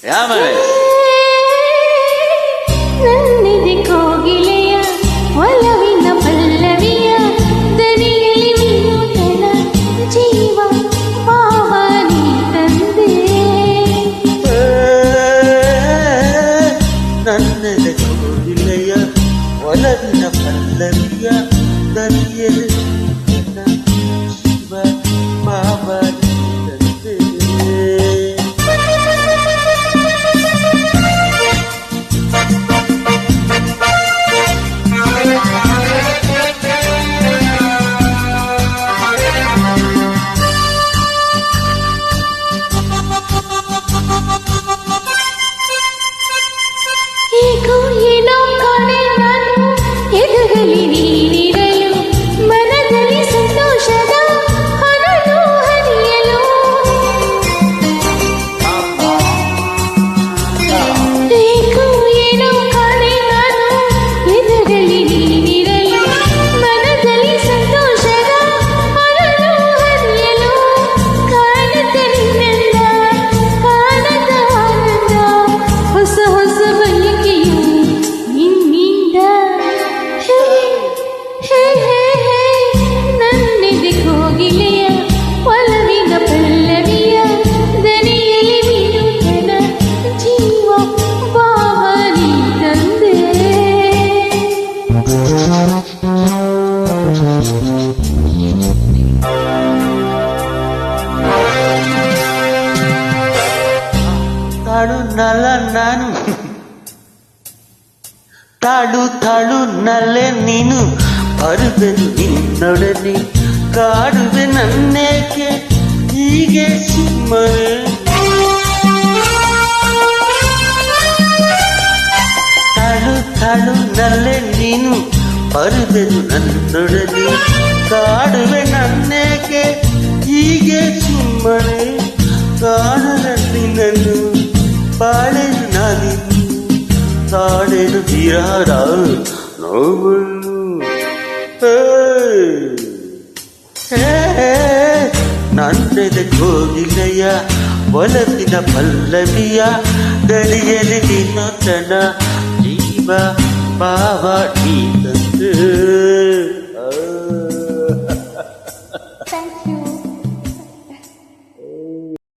ಯಾಮರೆ ನನ್ನಿದೆ ಕೋಗಿಲೆಯ ಒಲವಿನ ಪಲ್ಲವಿಯ ದನಿಯಲ್ಲಿ ವಿನೂತನ ಜೀವ ಭಾವನೆ ತಂದೆ ನನ್ನೆದೆ ಕೋಗಿಲೆಯ ಒಲವಿನ ಪಲ್ಲವಿಯ ದನಿಯಲ್ಲಿ ಜೀವ ಭಾವನೆ ತಂದೆ ಏಕೋ ಏನೋ ಕಾಣೆ ನಾನು ಎದುರಲ್ಲಿ ನೀನಿರಲು ಮನದಲ್ಲಿ ಸಂತೋಷದ ಹೊನಲು ಹರಿಯಲು ಏಕೋ ಏನೋ ಕಾಣೆ ನಾನು ಎದುರಲ್ಲಿ ನೀನಿರಲು ಮನದಲ್ಲಿ ಸಂತೋಷದ ಹೊನಲು ಹರಿಯಲು ಕಾಣುತ್ತ ನಿನ್ನೆಲ್ಲ ಕಾಣದ ಆನಂದ ಹೊಸ ಹೊಸ ಬಯಕೆಯು ನಿನ್ನಿಂದ ಹೇ ಹೇ ಹೇ ಹೇ ನನ್ನೆದೆ ಕೋಗಿಲೆಯ ಒಲವಿನ ಪಲ್ಲವಿಯ ದನಿಯಲ್ಲಿ ವಿನೂತನ ಜೀವ ಭಾವನೆ ತಂದೆ ತಾಳು ನಲ ನಾನು ತಾಳು ತಾಳು ನಲೆ ನೀನು ಬರುವೆನು ನಿನ್ನೊಡನೆ ಕಾಡುವೆ ನನ್ನೇಕೆ ಹೀಗೆ ಸುಮ್ಮನೆ ತಾಳು ತಾಳು ನಲೆ ನೀನು ಬರುವೆನು ನನ್ನೊಡನೆ ಕಾಡುವೆ ನನ್ನೇಕೆ ಹೀಗೆ ಸುಮ್ಮನೆ ಕಾಣಲಲ್ಲಿ ನನ್ನು ಬಾಳೆನು ನಾನಿನ್ನು ತಾಳೆನು ಬಿರಾರ ನೋವನ್ನು ನನ್ನೆದೆ ಕೋಗಿಲೆಯ ಒಲವಿನ ಪಲ್ಲವಿಯ ದಳಿಯಲಿ ವಿನೂತನ ಜೀವ ಭಾವ ನೀ ತಂದೆ